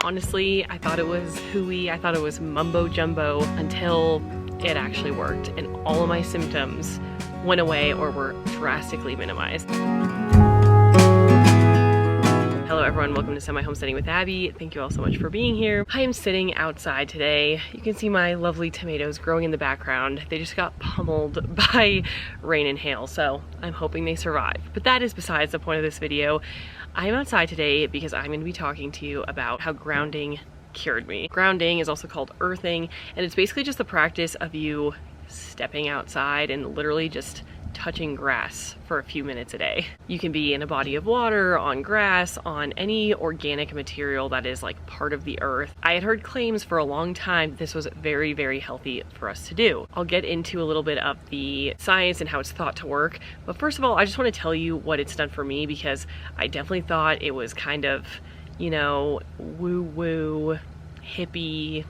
Honestly, I thought it was hooey, I thought it was mumbo jumbo until it actually worked and all of my symptoms went away or were drastically minimized. Hello everyone, welcome to Semi Homesteading with Abby. Thank you all so much for being here. I am sitting outside today. You can see my lovely tomatoes growing in the background. They just got pummeled by rain and hail, so I'm hoping they survive. But that is besides the point of this video. I'm outside today because I'm going to be talking to you about how grounding cured me. Grounding is also called earthing, and it's basically just the practice of you stepping outside and literally just touching grass for a few minutes a day. You can be in a body of water, on grass, on any organic material that is like part of the earth. I had heard claims for a long time that this was very, very healthy for us to do. I'll get into a little bit of the science and how it's thought to work, but first of all, I just want to tell you what it's done for me because I definitely thought it was kind of, you know, woo-woo, hippie,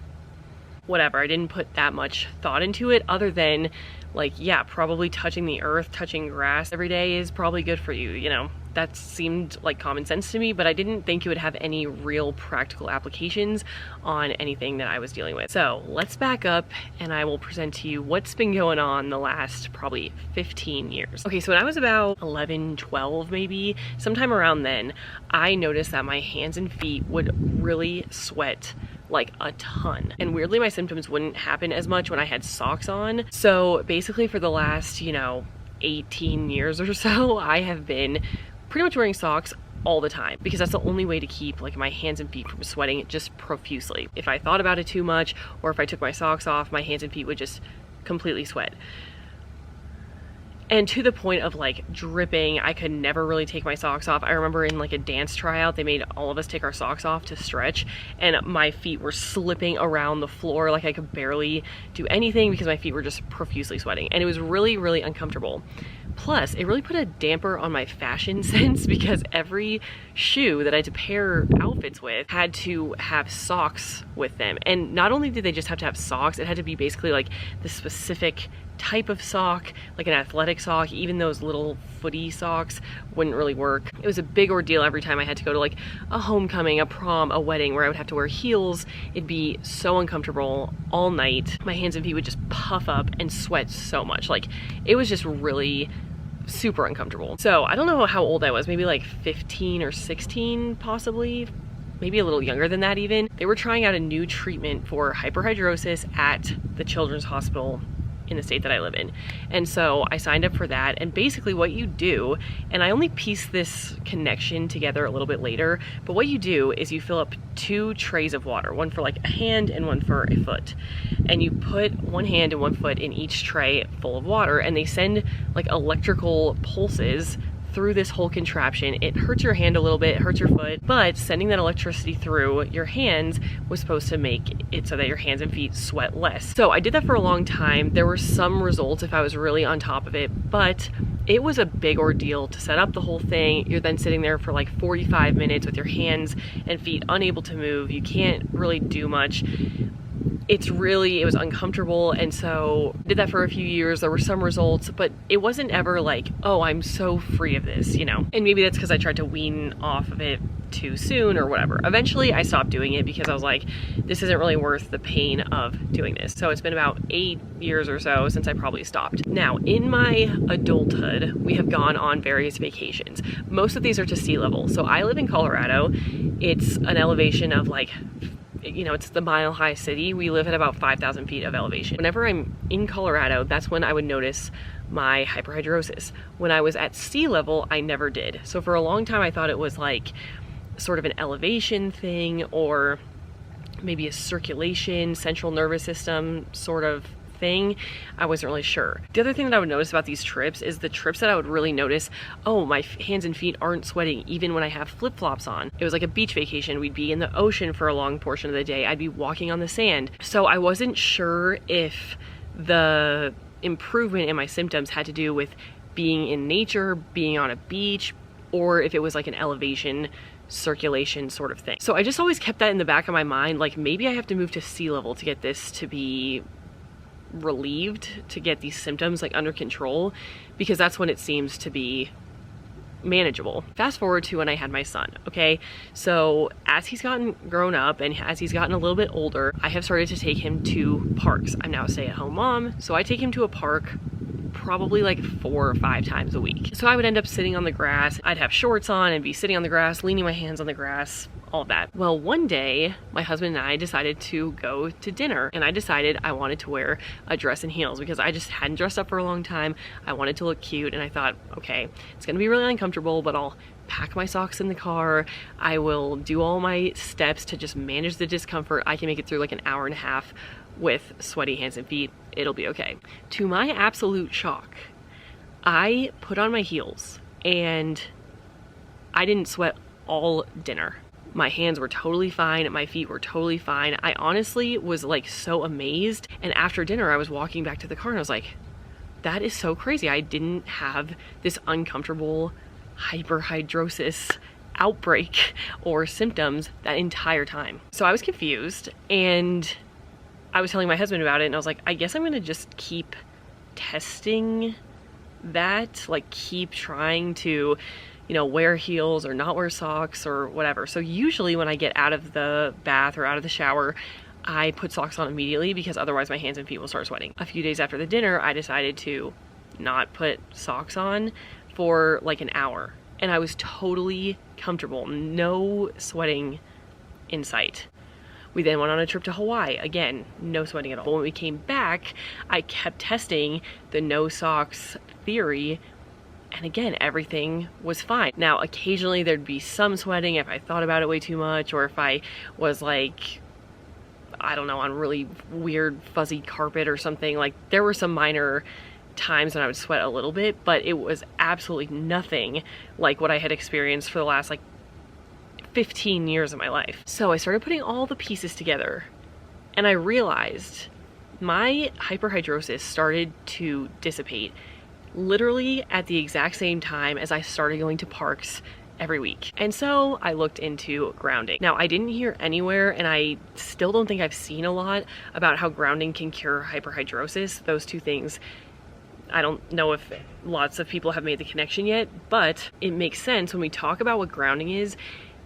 whatever. I didn't put that much thought into it other than like, yeah, probably touching the earth, touching grass every day is probably good for you, you know. That seemed like common sense to me, but I didn't think it would have any real practical applications on anything that I was dealing with. So let's back up and I will present to you what's been going on the last probably 15 years. Okay, so when I was about 11, 12 maybe, sometime around then, I noticed that my hands and feet would really sweat like a ton. And weirdly, my symptoms wouldn't happen as much when I had socks on. So basically for the last, you know, 18 years or so, I have been pretty much wearing socks all the time because that's the only way to keep like my hands and feet from sweating just profusely. If I thought about it too much or if I took my socks off, my hands and feet would just completely sweat. And to the point of like dripping, I could never really take my socks off. I remember in like a dance tryout, they made all of us take our socks off to stretch and my feet were slipping around the floor. Like I could barely do anything because my feet were just profusely sweating. And it was really, really uncomfortable. Plus, it really put a damper on my fashion sense because every shoe that I had to pair outfits with had to have socks with them. And not only did they just have to have socks, it had to be basically like the specific type of sock, like an athletic sock. Even those little footy socks wouldn't really work. It was a big ordeal every time I had to go to like a homecoming, a prom, a wedding where I would have to wear heels. It'd be so uncomfortable all night. My hands and feet would just puff up and sweat so much. Like it was just really super uncomfortable. So I don't know how old I was, maybe like 15 or 16 possibly, maybe a little younger than that even. They were trying out a new treatment for hyperhidrosis at the Children's Hospital in the state that I live in. And so I signed up for that, and basically what you do, and I only pieced this connection together a little bit later, but what you do is you fill up 2 trays of water, one for like a hand and one for a foot. And you put one hand and one foot in each tray full of water, and they send like electrical pulses through this whole contraption. It hurts your hand a little bit, it hurts your foot, but sending that electricity through your hands was supposed to make it so that your hands and feet sweat less. So I did that for a long time. There were some results if I was really on top of it, but it was a big ordeal to set up the whole thing. You're then sitting there for like 45 minutes with your hands and feet unable to move. You can't really do much. It was uncomfortable, and so I did that for a few years. There were some results, but it wasn't ever like, oh, I'm so free of this, you know? And maybe that's because I tried to wean off of it too soon or whatever. Eventually I stopped doing it because I was like, this isn't really worth the pain of doing this. So it's been about 8 years or so since I probably stopped. Now, in my adulthood, we have gone on various vacations. Most of these are to sea level. So I live in Colorado. It's an elevation of like, you know, it's the Mile High city. We live at about 5,000 feet of elevation. Whenever I'm in Colorado, that's when I would notice my hyperhidrosis. When I was at sea level, I never did. So for a long time, I thought it was like sort of an elevation thing or maybe a circulation, central nervous system sort of thing. I wasn't really sure. The other thing that I would notice about these trips is the trips that I would really notice, oh, my hands and feet aren't sweating even when I have flip-flops on. It was like a beach vacation. We'd be in the ocean for a long portion of the day. I'd be walking on the sand. So I wasn't sure if the improvement in my symptoms had to do with being in nature, being on a beach, or if it was like an elevation circulation sort of thing. So I just always kept that in the back of my mind, like maybe I have to move to sea level to get this to be relieved, to get these symptoms like under control, because that's when it seems to be manageable. Fast forward to when I had my son, okay? So as he's gotten grown up and as he's gotten a little bit older, I have started to take him to parks. I'm now a stay-at-home mom, so I take him to a park probably like 4 or 5 times a week. So I would end up sitting on the grass. I'd have shorts on and be sitting on the grass, leaning my hands on the grass, all that. Well, one day my husband and I decided to go to dinner, and I decided I wanted to wear a dress and heels because I just hadn't dressed up for a long time. I wanted to look cute, and I thought, okay, it's gonna be really uncomfortable, but I'll pack my socks in the car. I will do all my steps to just manage the discomfort. I can make it through like an hour and a half with sweaty hands and feet. It'll be okay. To my absolute shock, I put on my heels and I didn't sweat all dinner. My hands were totally fine. My feet were totally fine. I honestly was like so amazed. And after dinner, I was walking back to the car and I was like, that is so crazy. I didn't have this uncomfortable hyperhidrosis outbreak or symptoms that entire time. So I was confused, and I was telling my husband about it, and I was like, I guess I'm gonna just keep testing that, like keep trying to, you know, wear heels or not wear socks or whatever. So usually when I get out of the bath or out of the shower, I put socks on immediately because otherwise my hands and feet will start sweating. A few days after the dinner, I decided to not put socks on for like an hour, and I was totally comfortable, no sweating in sight. We then went on a trip to Hawaii. Again, no sweating at all. When we came back, I kept testing the no socks theory, and again, everything was fine. Now, occasionally there'd be some sweating if I thought about it way too much, or if I was like, I don't know, on really weird fuzzy carpet or something. Like, there were some minor times when I would sweat a little bit, but it was absolutely nothing like what I had experienced for the last like 15 years of my life. So I started putting all the pieces together, and I realized my hyperhidrosis started to dissipate literally at the exact same time as I started going to parks every week. And so I looked into grounding. Now, I didn't hear anywhere, and I still don't think I've seen a lot about how grounding can cure hyperhidrosis. Those two things, I don't know if lots of people have made the connection yet, but it makes sense when we talk about what grounding is,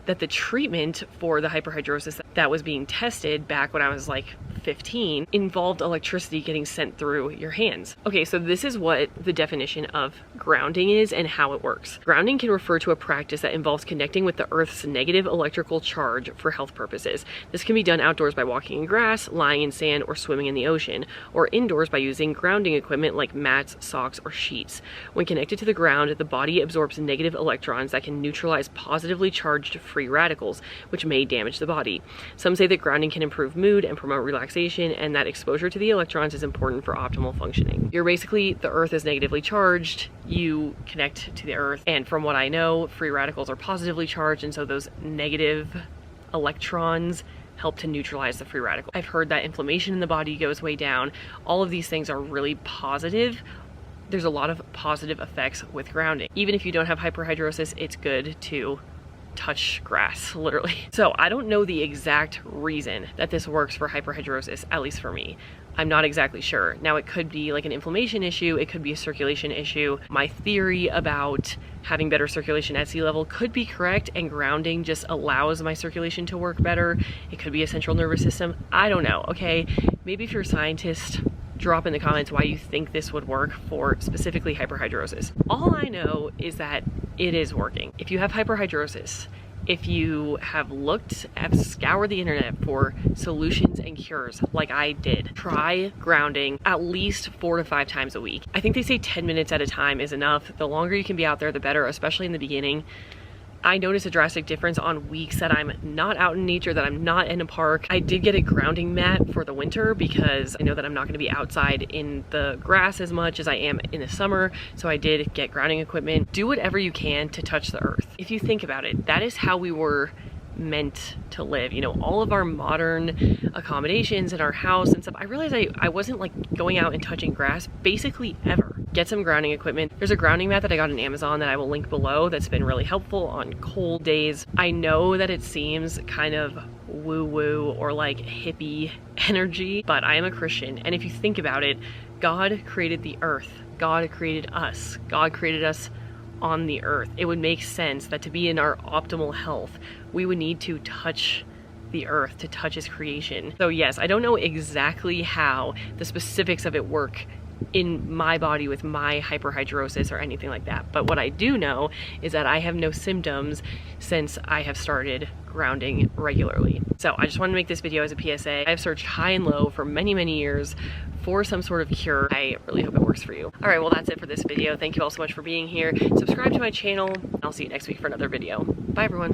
that the treatment for the hyperhidrosis that was being tested back when I was like 15 involved electricity getting sent through your hands. Okay, so this is what the definition of grounding is and how it works. Grounding can refer to a practice that involves connecting with the Earth's negative electrical charge for health purposes. This can be done outdoors by walking in grass, lying in sand, or swimming in the ocean, or indoors by using grounding equipment like mats, socks, or sheets. When connected to the ground, the body absorbs negative electrons that can neutralize positively charged free radicals, which may damage the body. Some say that grounding can improve mood and promote relaxation, and that exposure to the electrons is important for optimal functioning. You're basically, the Earth is negatively charged, you connect to the Earth, and from what I know, free radicals are positively charged, and so those negative electrons help to neutralize the free radical. I've heard that inflammation in the body goes way down. All of these things are really positive. There's a lot of positive effects with grounding. Even if you don't have hyperhidrosis, it's good to touch grass, literally. So I don't know the exact reason that this works for hyperhidrosis, at least for me. I'm not exactly sure. Now, it could be like an inflammation issue, it could be a circulation issue. My theory about having better circulation at sea level could be correct, and grounding just allows my circulation to work better. It could be a central nervous system. I don't know, okay? Maybe if you're a scientist, drop in the comments why you think this would work for specifically hyperhidrosis. All I know is that it is working. If you have hyperhidrosis, if you have scoured the internet for solutions and cures like I did, try grounding at least 4 to 5 times a week. I think they say 10 minutes at a time is enough. The longer you can be out there, the better, especially in the beginning. I notice a drastic difference on weeks that I'm not out in nature, that I'm not in a park. I did get a grounding mat for the winter because I know that I'm not going to be outside in the grass as much as I am in the summer. So I did get grounding equipment. Do whatever you can to touch the earth. If you think about it, that is how we were meant to live. You know, all of our modern accommodations in our house and stuff. I realized I wasn't like going out and touching grass basically ever. Get some grounding equipment. There's a grounding mat that I got on Amazon that I will link below that's been really helpful on cold days. I know that it seems kind of woo-woo or like hippie energy, but I am a Christian, and if you think about it, God created the earth. God created us. God created us on the earth. It would make sense that to be in our optimal health, we would need to touch the earth, to touch His creation. So yes, I don't know exactly how the specifics of it work in my body with my hyperhidrosis or anything like that, but what I do know is that I have no symptoms since I have started grounding regularly. So I just wanted to make this video as a PSA. I've searched high and low for many years for some sort of cure. I really hope it works for you. All right, well, that's it for this video. Thank you all so much for being here. Subscribe to my channel. I'll see you next week for another video. Bye everyone.